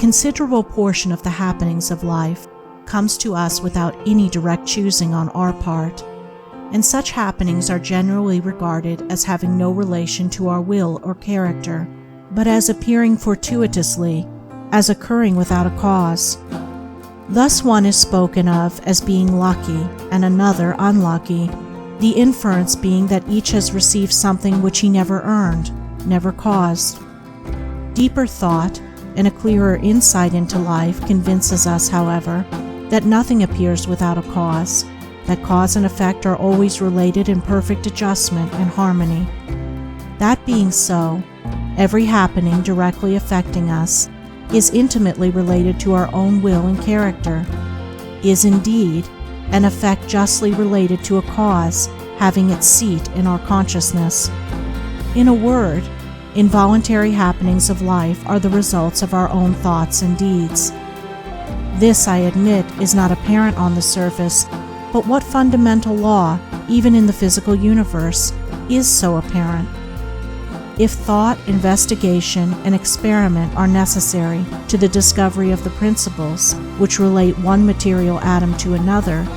considerable portion of the happenings of life comes to us without any direct choosing on our part, and such happenings are generally regarded as having no relation to our will or character, but as appearing fortuitously, as occurring without a cause. Thus one is spoken of as being lucky and another unlucky, the inference being that each has received something which he never earned, never caused. Deeper thought and a clearer insight into life convinces us, however, that nothing appears without a cause, that cause and effect are always related in perfect adjustment and harmony. That being so, every happening directly affecting us is intimately related to our own will and character, is indeed an effect justly related to a cause having its seat in our consciousness. In a word, involuntary happenings of life are the results of our own thoughts and deeds. This, I admit, is not apparent on the surface, but what fundamental law, even in the physical universe, is so apparent? If thought, investigation, and experiment are necessary to the discovery of the principles which relate one material atom to another,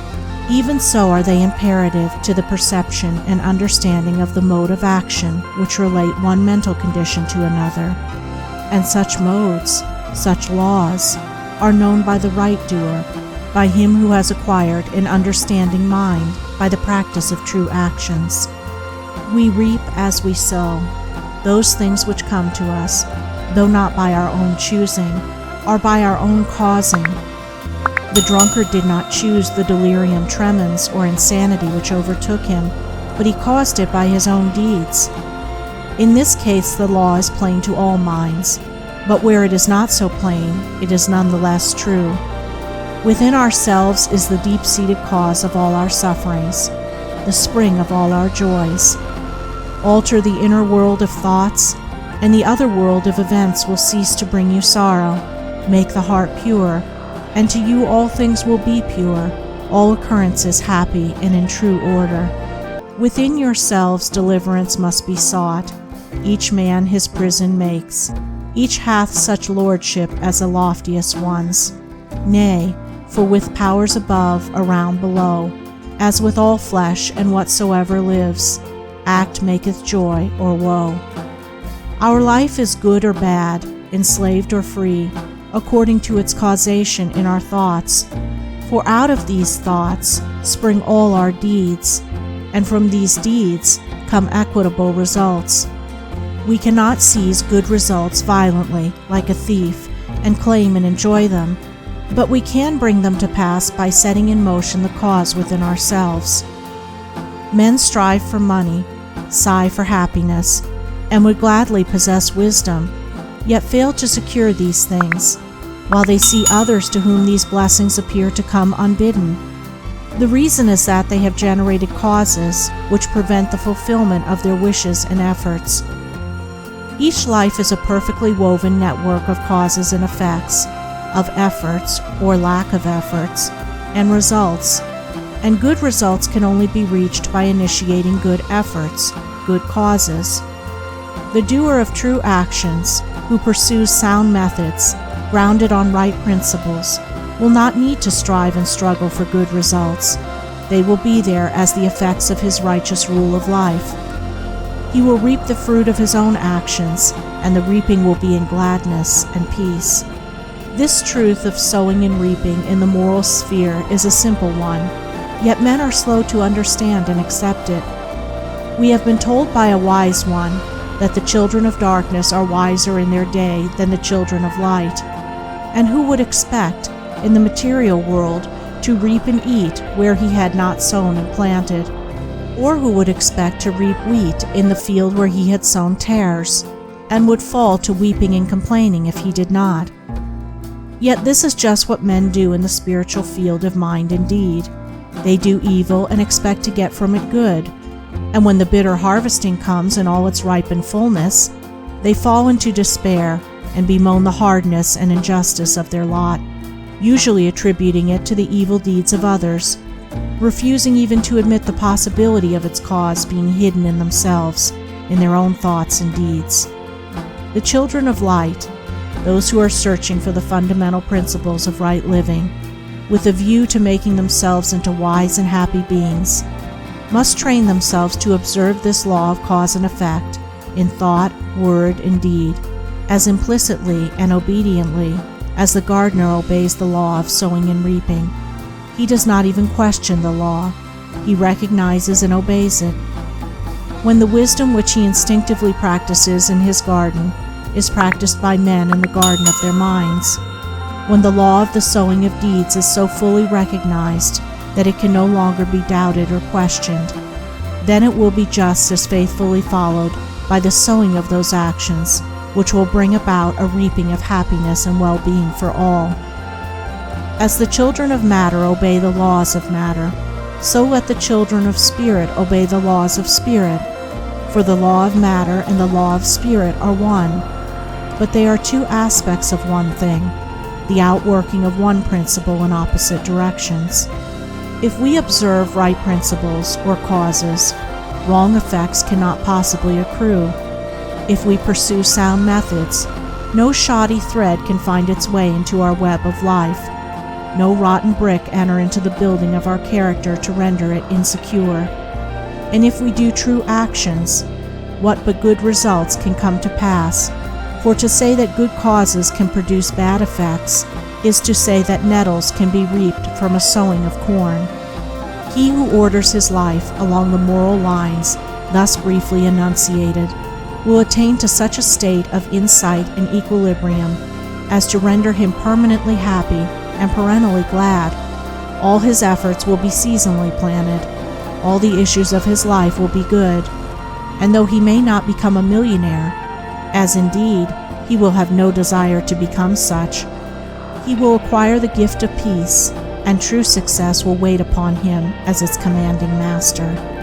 even so are they imperative to the perception and understanding of the mode of action which relate one mental condition to another. And such modes, such laws, are known by the right doer, by him who has acquired an understanding mind by the practice of true actions. We reap as we sow. Those things which come to us, though not by our own choosing, are by our own causing. The drunkard did not choose the delirium tremens or insanity which overtook him, but he caused it by his own deeds. In this case the law is plain to all minds, but where it is not so plain, it is none the less true. Within ourselves is the deep-seated cause of all our sufferings, the spring of all our joys. Alter the inner world of thoughts, and the other world of events will cease to bring you sorrow. Make the heart pure, and to you all things will be pure, all occurrences happy and in true order. Within yourselves deliverance must be sought. Each man his prison makes. Each hath such lordship as the loftiest ones. Nay, for with powers above, around, below, as with all flesh and whatsoever lives, act maketh joy or woe. Our life is good or bad, enslaved or free, according to its causation in our thoughts. For out of these thoughts spring all our deeds, and from these deeds come equitable results. We cannot seize good results violently, like a thief, and claim and enjoy them, but we can bring them to pass by setting in motion the cause within ourselves. Men strive for money, sigh for happiness, and would gladly possess wisdom, yet fail to secure these things, while they see others to whom these blessings appear to come unbidden. The reason is that they have generated causes which prevent the fulfillment of their wishes and efforts. Each life is a perfectly woven network of causes and effects, of efforts or lack of efforts, and results, and good results can only be reached by initiating good efforts, good causes. The doer of true actions, who pursues sound methods, grounded on right principles, will not need to strive and struggle for good results. They will be there as the effects of his righteous rule of life. He will reap the fruit of his own actions, and the reaping will be in gladness and peace. This truth of sowing and reaping in the moral sphere is a simple one, yet men are slow to understand and accept it. We have been told by a wise one that the children of darkness are wiser in their day than the children of light. And who would expect, in the material world, to reap and eat where he had not sown and planted? Or who would expect to reap wheat in the field where he had sown tares, and would fall to weeping and complaining if he did not? Yet this is just what men do in the spiritual field of mind and deed. They do evil and expect to get from it good, and when the bitter harvesting comes in all its ripened fullness, they fall into despair and bemoan the hardness and injustice of their lot, usually attributing it to the evil deeds of others, refusing even to admit the possibility of its cause being hidden in themselves, in their own thoughts and deeds. The children of light, those who are searching for the fundamental principles of right living, with a view to making themselves into wise and happy beings, must train themselves to observe this law of cause and effect in thought, word, and deed, as implicitly and obediently as the gardener obeys the law of sowing and reaping. He does not even question the law. He recognizes and obeys it. When the wisdom which he instinctively practices in his garden is practiced by men in the garden of their minds, when the law of the sowing of deeds is so fully recognized that it can no longer be doubted or questioned, then it will be just as faithfully followed by the sowing of those actions which will bring about a reaping of happiness and well-being for all. As the children of matter obey the laws of matter, so let the children of spirit obey the laws of spirit, for the law of matter and the law of spirit are one, but they are two aspects of one thing, the outworking of one principle in opposite directions. If we observe right principles or causes, wrong effects cannot possibly accrue. If we pursue sound methods, no shoddy thread can find its way into our web of life. No rotten brick enter into the building of our character to render it insecure. And if we do true actions, what but good results can come to pass? For to say that good causes can produce bad effects is to say that nettles can be reaped from a sowing of corn. He who orders his life along the moral lines thus briefly enunciated will attain to such a state of insight and equilibrium as to render him permanently happy and perennially glad. All his efforts will be seasonally planted. All the issues of his life will be good. And though he may not become a millionaire, as indeed he will have no desire to become such, he will acquire the gift of peace, and true success will wait upon him as its commanding master.